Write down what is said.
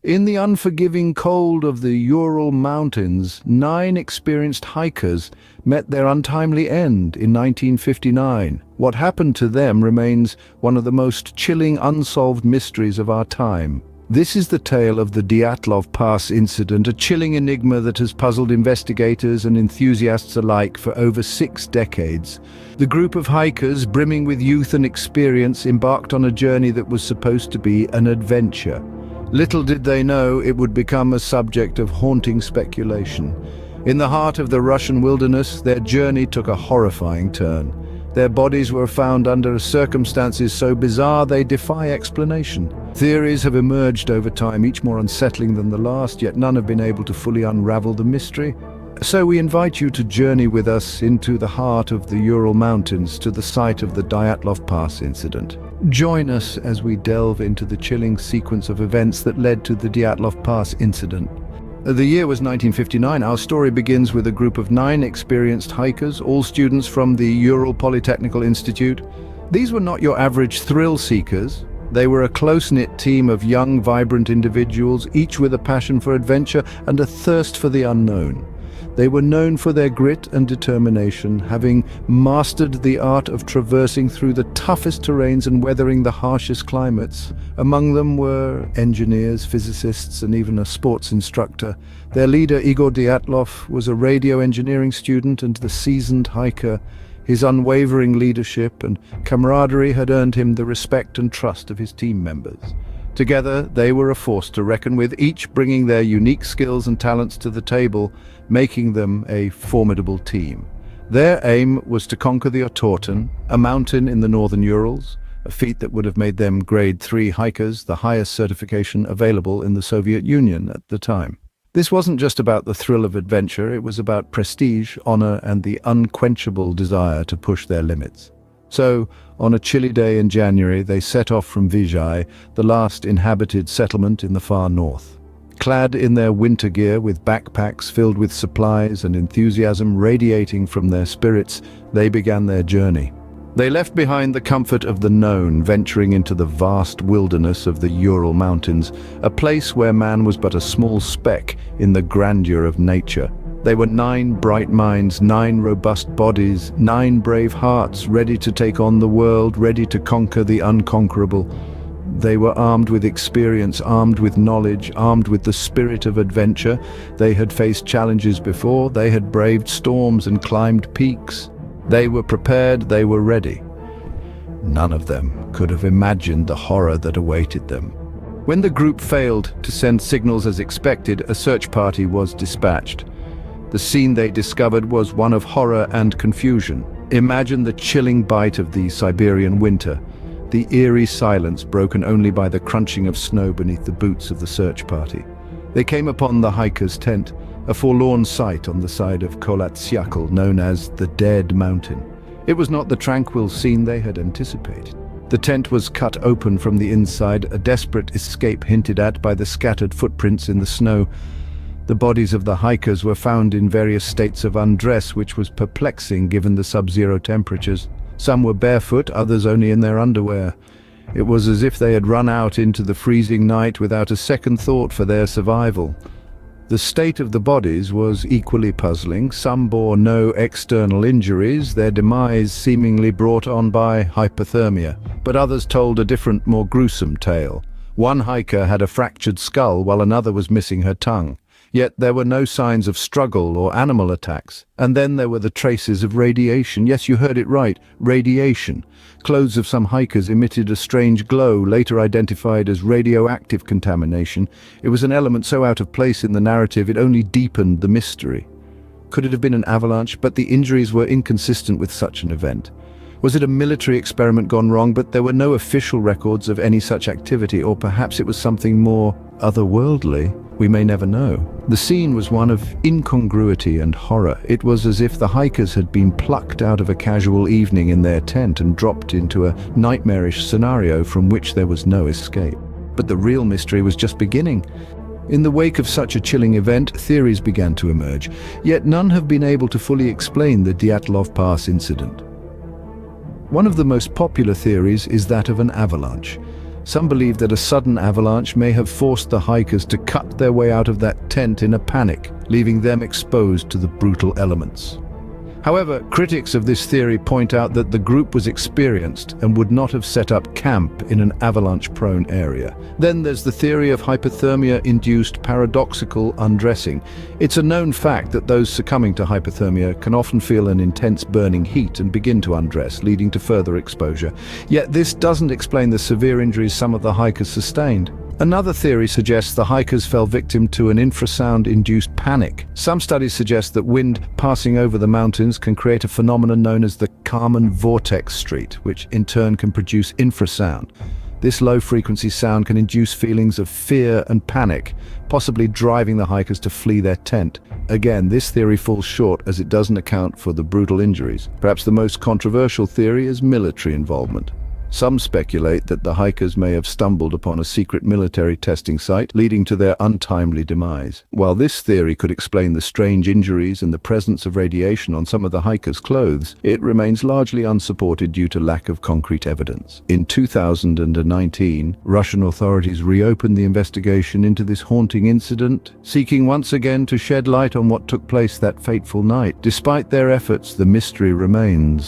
In the unforgiving cold of the Ural Mountains, 9 experienced hikers met their untimely end in 1959. What happened to them remains one of the most chilling unsolved mysteries of our time. This is the tale of the Dyatlov Pass incident, a chilling enigma that has puzzled investigators and enthusiasts alike for over 6 decades. The group of hikers, brimming with youth and experience, embarked on a journey that was supposed to be an adventure. Little did they know it would become a subject of haunting speculation. In the heart of the Russian wilderness, their journey took a horrifying turn. Their bodies were found under circumstances so bizarre they defy explanation. Theories have emerged over time, each more unsettling than the last, yet none have been able to fully unravel the mystery. So we invite you to journey with us into the heart of the Ural Mountains, to the site of the Dyatlov Pass incident. Join us as we delve into the chilling sequence of events that led to the Dyatlov Pass incident. The year was 1959. Our story begins with a group of 9 experienced hikers, all students from the Ural Polytechnical Institute. These were not your average thrill seekers. They were a close-knit team of young, vibrant individuals, each with a passion for adventure and a thirst for the unknown. They were known for their grit and determination, having mastered the art of traversing through the toughest terrains and weathering the harshest climates. Among them were engineers, physicists, and even a sports instructor. Their leader, Igor Dyatlov, was a radio engineering student and the seasoned hiker. His unwavering leadership and camaraderie had earned him the respect and trust of his team members. Together, they were a force to reckon with, each bringing their unique skills and talents to the table, making them a formidable team. Their aim was to conquer the Otorten, a mountain in the northern Urals, a feat that would have made them Grade 3 hikers, the highest certification available in the Soviet Union at the time. This wasn't just about the thrill of adventure, it was about prestige, honor, and the unquenchable desire to push their limits. So, on a chilly day in January, they set off from Vizhai, the last inhabited settlement in the far north. Clad in their winter gear, with backpacks filled with supplies and enthusiasm radiating from their spirits, they began their journey. They left behind the comfort of the known, venturing into the vast wilderness of the Ural Mountains, a place where man was but a small speck in the grandeur of nature. They were 9 bright minds, 9 robust bodies, 9 brave hearts, ready to take on the world, ready to conquer the unconquerable. They were armed with experience, armed with knowledge, armed with the spirit of adventure. They had faced challenges before, they had braved storms and climbed peaks. They were prepared, they were ready. None of them could have imagined the horror that awaited them. When the group failed to send signals as expected, a search party was dispatched. The scene they discovered was one of horror and confusion. Imagine the chilling bite of the Siberian winter, the eerie silence broken only by the crunching of snow beneath the boots of the search party. They came upon the hiker's tent, a forlorn sight on the side of Kolatsyakl, known as the Dead Mountain. It was not the tranquil scene they had anticipated. The tent was cut open from the inside, a desperate escape hinted at by the scattered footprints in the snow. The bodies of the hikers were found in various states of undress, which was perplexing given the sub-zero temperatures. Some were barefoot, others only in their underwear. It was as if they had run out into the freezing night without a second thought for their survival. The state of the bodies was equally puzzling. Some bore no external injuries, their demise seemingly brought on by hypothermia. But others told a different, more gruesome tale. One hiker had a fractured skull while another was missing her tongue. Yet there were no signs of struggle or animal attacks. And then there were the traces of radiation. Yes, you heard it right, radiation. Clothes of some hikers emitted a strange glow, later identified as radioactive contamination. It was an element so out of place in the narrative it only deepened the mystery. Could it have been an avalanche? But the injuries were inconsistent with such an event. Was it a military experiment gone wrong? But there were no official records of any such activity, or perhaps it was something more otherworldly. We may never know. The scene was one of incongruity and horror. It was as if the hikers had been plucked out of a casual evening in their tent and dropped into a nightmarish scenario from which there was no escape. But the real mystery was just beginning. In the wake of such a chilling event, theories began to emerge, yet none have been able to fully explain the Dyatlov Pass incident. One of the most popular theories is that of an avalanche. Some believe that a sudden avalanche may have forced the hikers to cut their way out of that tent in a panic, leaving them exposed to the brutal elements. However, critics of this theory point out that the group was experienced and would not have set up camp in an avalanche-prone area. Then there's the theory of hypothermia-induced paradoxical undressing. It's a known fact that those succumbing to hypothermia can often feel an intense burning heat and begin to undress, leading to further exposure. Yet this doesn't explain the severe injuries some of the hikers sustained. Another theory suggests the hikers fell victim to an infrasound-induced panic. Some studies suggest that wind passing over the mountains can create a phenomenon known as the Kármán vortex street, which in turn can produce infrasound. This low-frequency sound can induce feelings of fear and panic, possibly driving the hikers to flee their tent. Again, this theory falls short as it doesn't account for the brutal injuries. Perhaps the most controversial theory is military involvement. Some speculate that the hikers may have stumbled upon a secret military testing site, leading to their untimely demise. While this theory could explain the strange injuries and the presence of radiation on some of the hikers' clothes, it remains largely unsupported due to lack of concrete evidence. In 2019, Russian authorities reopened the investigation into this haunting incident, seeking once again to shed light on what took place that fateful night. Despite their efforts, the mystery remains.